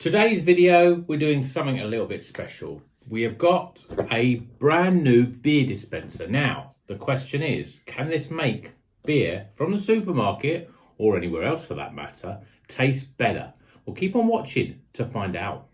Today's video, we're doing something a little bit special. We have got a brand new beer dispenser. Now, the question is, can this make beer from the supermarket, or anywhere else for that matter, taste better? Well, keep on watching to find out.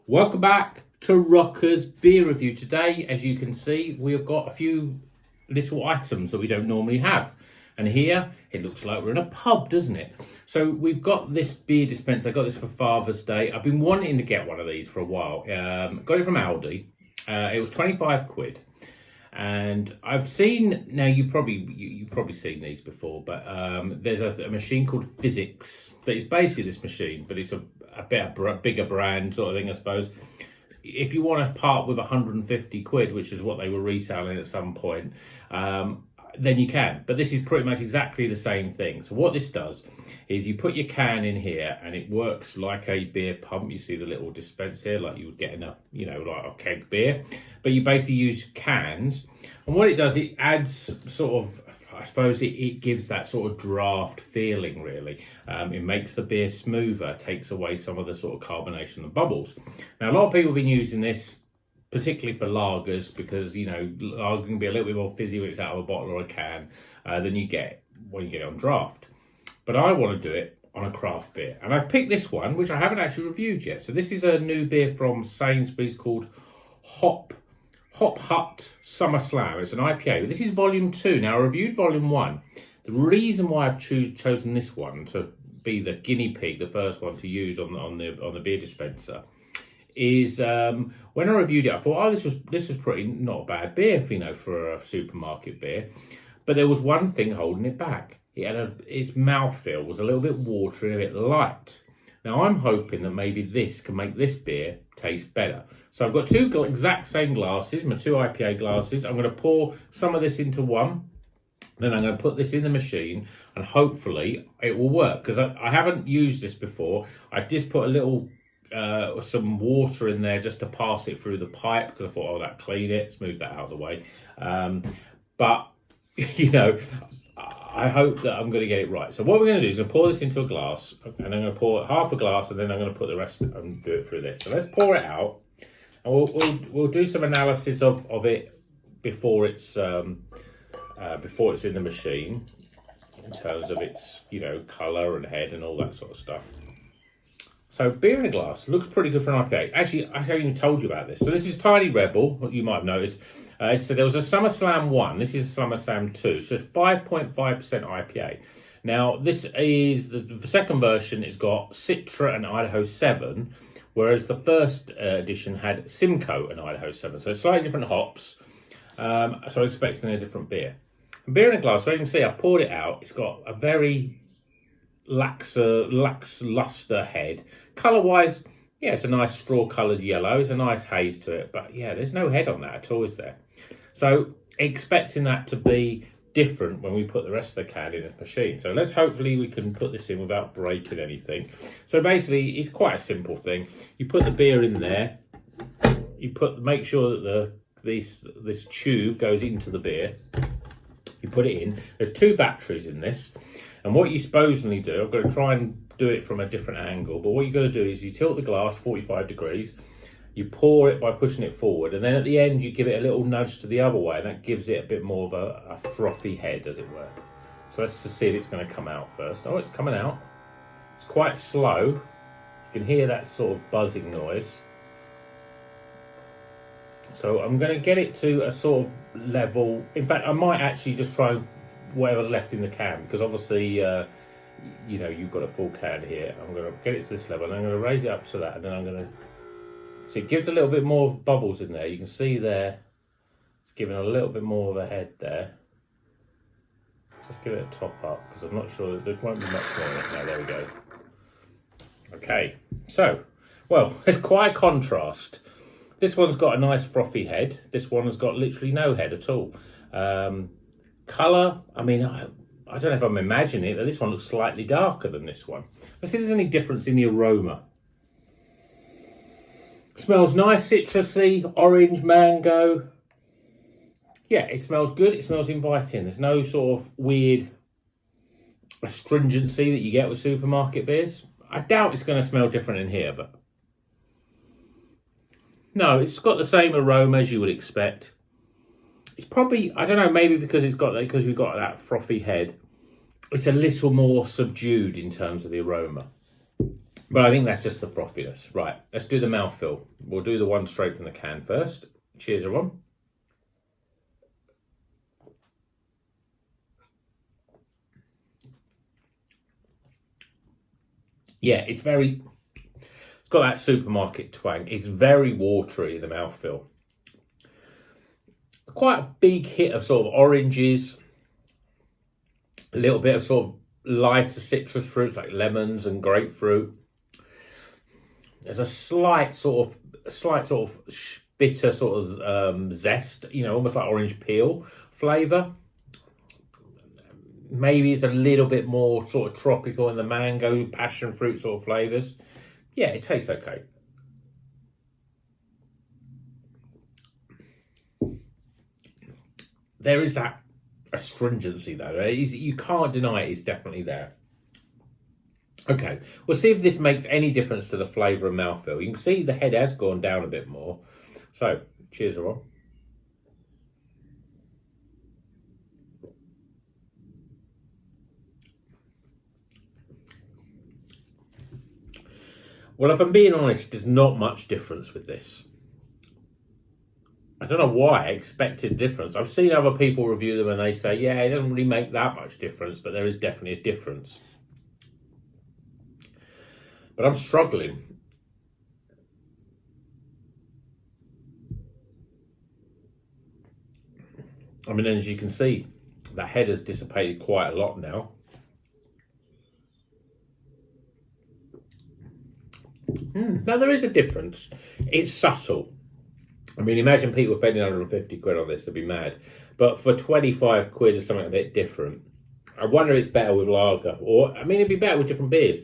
Welcome back to Rocker's Beer Review. Today, as you can see, we have got a few little items that we don't normally have. And here, it looks like we're in a pub, doesn't it? So we've got this beer dispenser. I got this for Father's Day. I've been wanting to get one of these for a while. Got it from Aldi. It was 25 quid. And I've seen, now you've probably seen these before, but there's a machine called Physics that is basically this machine, but it's a bigger brand sort of thing, I suppose. If you want to part with 150 quid, which is what they were retailing at some point, then you can. But this is pretty much exactly the same thing. So what this does is you put your can in here and it works like a beer pump. You see the little dispenser like you would get in a, like a keg beer. But you basically use cans. And what it does, it adds sort of, I suppose it gives that sort of draft feeling, really. It makes the beer smoother, takes away some of the sort of carbonation and bubbles. Now, a lot of people have been using this, particularly for lagers, because, lager can be a little bit more fizzy when it's out of a bottle or a can than you get when you get it on draft. But I want to do it on a craft beer. And I've picked this one, which I haven't actually reviewed yet. So this is a new beer from Sainsbury's called Hop Hut Summer Slam. It's an IPA. This is volume 2. Now, I reviewed volume 1. The reason why I've chosen this one to be the guinea pig, the first one to use on the beer dispenser, is when I reviewed it, I thought, oh, this was pretty not a bad beer, for a supermarket beer. But there was one thing holding it back. Its mouthfeel was a little bit watery, a bit light. Now, I'm hoping that maybe this can make this beer taste better. So I've got two exact same glasses, my two IPA glasses. I'm going to pour some of this into one. Then I'm going to put this in the machine and hopefully it will work. Because I haven't used this before. I just put a little, some water in there just to pass it through the pipe. Because I thought, oh, that'll clean it. Smooth that out of the way. But, I hope that I'm going to get it right. So what we're going to do is going to pour this into a glass, and I'm going to pour half a glass, and then I'm going to put the rest and do it through this. So let's pour it out, and we'll do some analysis of it before it's in the machine, in terms of its colour and head and all that sort of stuff. So beer in a glass looks pretty good for an IPA. Actually, I haven't even told you about this. So this is Tiny Rebel, what you might have noticed. So there was a Summer Slam 1. This is Summer Slam 2. So it's 5.5% IPA. Now, this is the second version. It's got Citra and Idaho 7, whereas the first edition had Simcoe and Idaho 7. So slightly different hops. So I'm expecting a different beer. And beer in a glass, so you can see I poured it out. It's got a very lackluster head. Colour-wise, yeah, it's a nice straw-coloured yellow. It's a nice haze to it. But, yeah, there's no head on that at all, is there? So, expecting that to be different when we put the rest of the can in the machine. So, hopefully we can put this in without breaking anything. So, basically, it's quite a simple thing. You put the beer in there. Make sure that this tube goes into the beer. You put it in. There's 2 batteries in this. And what you supposedly do, I've got to try and do it from a different angle, but what you've got to do is you tilt the glass 45 degrees, you pour it by pushing it forward, and then at the end you give it a little nudge to the other way, and that gives it a bit more of a frothy head, as it were. So let's just see if it's going to come out first. Oh, it's coming out. It's quite slow. You can hear that sort of buzzing noise. So I'm going to get it to a sort of level. In fact, I might actually just try whatever's left in the can, because obviously you've got a full can here. I'm going to get it to this level and I'm going to raise it up to that, and then I'm going to, so it gives a little bit more bubbles in there. You can see there it's giving a little bit more of a head there. Just give it a top up, because I'm not sure, there won't be much more in it. No, there we go. Okay, so, well, there's quite a contrast. This one's got a nice frothy head. This one has got literally no head at all. Colour, I mean, I don't know if I'm imagining it, but this one looks slightly darker than this one. Let's see if there's any difference in the aroma. Smells nice, citrusy, orange, mango. Yeah, it smells good. It smells inviting. There's no sort of weird astringency that you get with supermarket beers. I doubt it's going to smell different in here, but no, it's got the same aroma as you would expect. It's probably, I don't know, maybe because we've got that frothy head, it's a little more subdued in terms of the aroma. But I think that's just the frothiness. Right, let's do the mouthfeel. We'll do the one straight from the can first. Cheers, everyone. Yeah, it's got that supermarket twang. It's very watery in the mouthfeel. Quite a big hit of sort of oranges, a little bit of sort of lighter citrus fruits like lemons and grapefruit. There's a slight sort of bitter sort of zest, almost like orange peel flavour. Maybe it's a little bit more sort of tropical in the mango, passion fruit sort of flavours. Yeah, it tastes okay. There is that astringency though. You can't deny it is definitely there. Okay, we'll see if this makes any difference to the flavour and mouthfeel. You can see the head has gone down a bit more. So, cheers everyone. Well, if I'm being honest, there's not much difference with this. I don't know why I expected difference. I've seen other people review them and they say, yeah, it doesn't really make that much difference, but there is definitely a difference. But I'm struggling. I mean, as you can see, the head has dissipated quite a lot now. Now, there is a difference. It's subtle. I mean, imagine people spending 150 quid on this, they'd be mad. But for 25 quid or something a bit different, I wonder if it's better with lager. Or, I mean, it'd be better with different beers.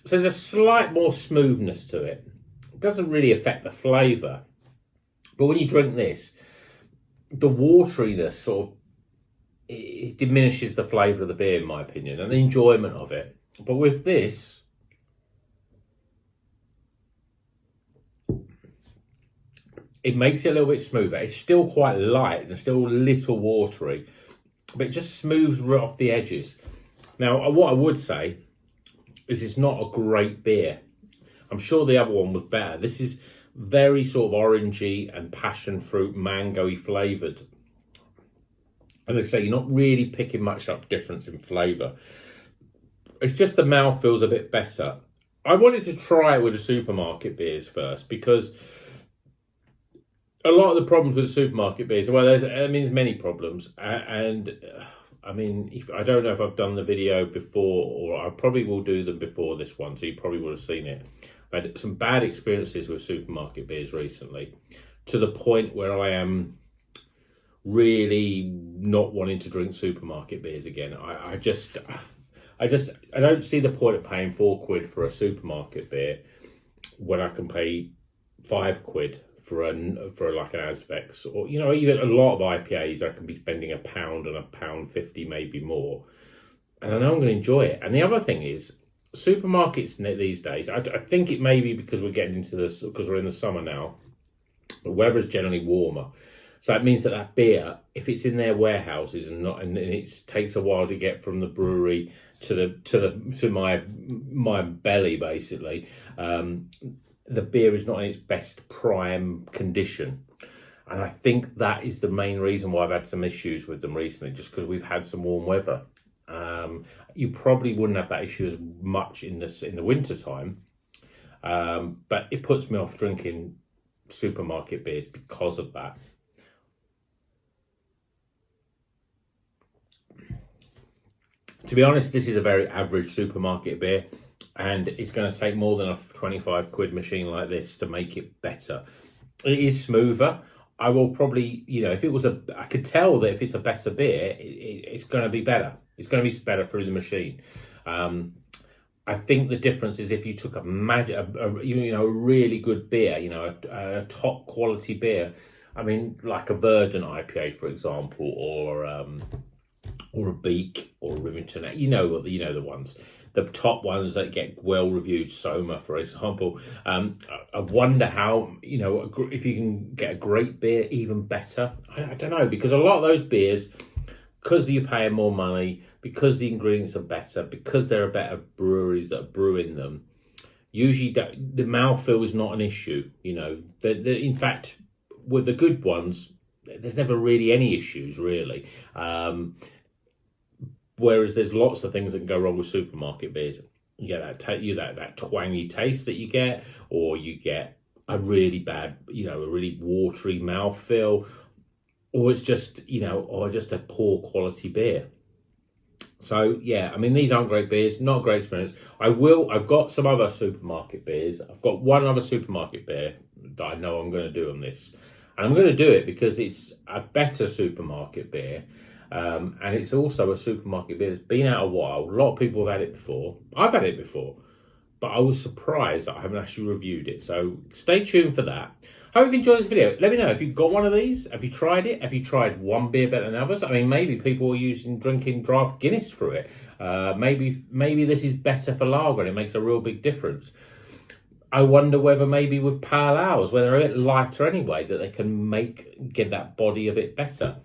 So there's a slight more smoothness to it. It doesn't really affect the flavour. But when you drink this, the wateriness sort of, it diminishes the flavour of the beer, in my opinion, and the enjoyment of it. But with this, it makes it a little bit smoother. It's still quite light and still a little watery, but it just smooths right off the edges. Now, what I would say is it's not a great beer. I'm sure the other one was better. This is very sort of orangey and passion fruit, mango-y flavoured. And like I say, you're not really picking much up difference in flavour. It's just the mouth feels a bit better. I wanted to try it with the supermarket beers first because a lot of the problems with the supermarket beers, well, there's many problems. I mean, I don't know if I've done the video before, or I probably will do them before this one, so you probably would have seen it. I've had some bad experiences with supermarket beers recently, to the point where I am really not wanting to drink supermarket beers again. I don't see the point of paying £4 for a supermarket beer when I can pay £5 for like an Asvex, or even a lot of IPAs I can be spending £1 and £1.50 maybe more, and I know I'm going to enjoy it. And the other thing is, supermarkets these days, I think it may be because we're getting into this, because we're in the summer now, the weather is generally warmer, so that means that beer, if it's in their warehouses and it takes a while to get from the brewery to my belly basically, the beer is not in its best prime condition. And I think that is the main reason why I've had some issues with them recently, just because we've had some warm weather. You probably wouldn't have that issue as much in the winter time, but it puts me off drinking supermarket beers because of that. To be honest, this is a very average supermarket beer, and it's going to take more than a 25 quid machine like this to make it better. It is smoother. I will probably, if it was I could tell that if it's a better beer, it's going to be better. It's going to be better through the machine. I think the difference is if you took a really good beer, a top quality beer, I mean, like a Verdant IPA, for example, or a Beak or a Rivington. You know the ones, the top ones that get well reviewed. Soma, for example. I wonder how, if you can get a great beer even better. I don't know, because a lot of those beers, because you're paying more money, because the ingredients are better, because there are better breweries that are brewing them, usually the mouthfeel is not an issue. In fact, with the good ones, there's never really any issues, really. Whereas there's lots of things that can go wrong with supermarket beers. You get that twangy taste that you get, or you get a really bad, a really watery mouthfeel, or it's just, or just a poor quality beer. So yeah, I mean, these aren't great beers, not a great experience. I've got some other supermarket beers. I've got one other supermarket beer that I know I'm going to do on this. And I'm going to do it because it's a better supermarket beer. And it's also a supermarket beer that's been out a while. A lot of people have had it before. I've had it before. But I was surprised that I haven't actually reviewed it. So stay tuned for that. Hope you've enjoyed this video. Let me know if you've got one of these. Have you tried it? Have you tried one beer better than others? I mean, maybe people are drinking draft Guinness through it. Maybe this is better for lager and it makes a real big difference. I wonder whether maybe with pale ales, where they're a bit lighter anyway, that they can get that body a bit better.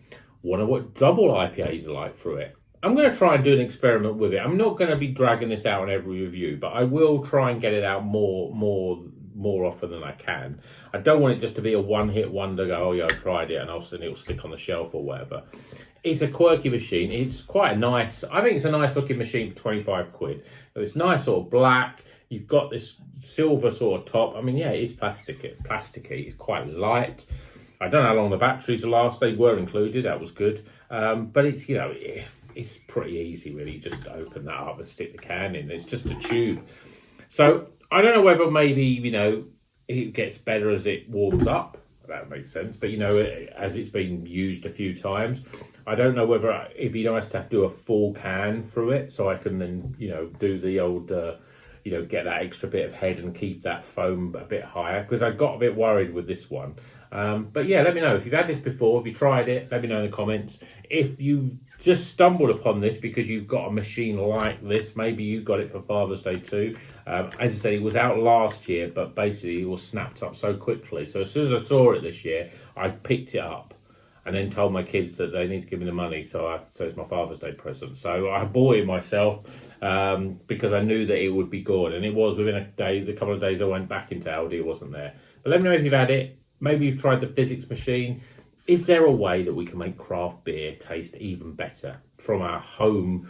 Wonder what double IPAs are like through it. I'm going to try and do an experiment with it. I'm not going to be dragging this out in every review, but I will try and get it out more often than I can. I don't want it just to be a one-hit wonder, go, oh yeah, I tried it, and it'll stick on the shelf or whatever. It's a quirky machine. It's quite nice. I think it's a nice looking machine for 25 quid. It's nice sort of black. You've got this silver sort of top. I mean, yeah, it is plasticky. It's quite light. I don't know how long the batteries will last. They were included. That was good. But it's, it's pretty easy, really. You just open that up and stick the can in. It's just a tube. So I don't know whether maybe, it gets better as it warms up. That makes sense. But, as it's been used a few times, I don't know whether it'd be nice to do a full can through it so I can then, do the old, get that extra bit of head and keep that foam a bit higher, because I got a bit worried with this one. But yeah, let me know if you've had this before, if you tried it, let me know in the comments. If you just stumbled upon this because you've got a machine like this, maybe you got it for Father's Day too. As I said, it was out last year, but basically it was snapped up so quickly. So as soon as I saw it this year, I picked it up and then told my kids that they need to give me the money. So it's my Father's Day present. So I bought it myself because I knew that it would be good. And it was within a couple of days I went back into Aldi, it wasn't there. But let me know if you've had it. Maybe you've tried the physics machine. Is there a way that we can make craft beer taste even better from our home?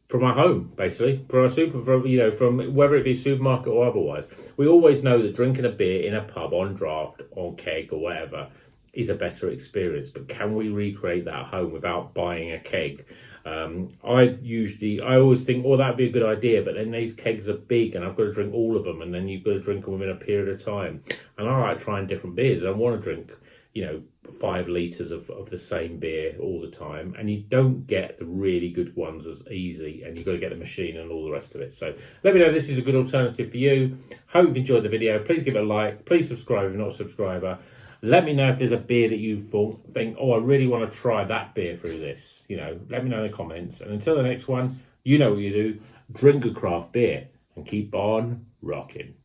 Basically, from whether it be supermarket or otherwise. We always know that drinking a beer in a pub on draft, on keg or whatever, is a better experience. But can we recreate that at home without buying a keg? I always think, oh, that'd be a good idea, but then these kegs are big and I've got to drink all of them, and then you've got to drink them within a period of time. And I like trying different beers. I don't want to drink 5 litres of the same beer all the time, and you don't get the really good ones as easy, and you've got to get the machine and all the rest of it. So let me know if this is a good alternative for you. Hope you've enjoyed the video. Please give it a like, please subscribe if you're not a subscriber. Let me know if there's a beer that you think, oh, I really want to try that beer through this. Let me know in the comments. And until the next one, you know what you do. Drink a craft beer and keep on rocking.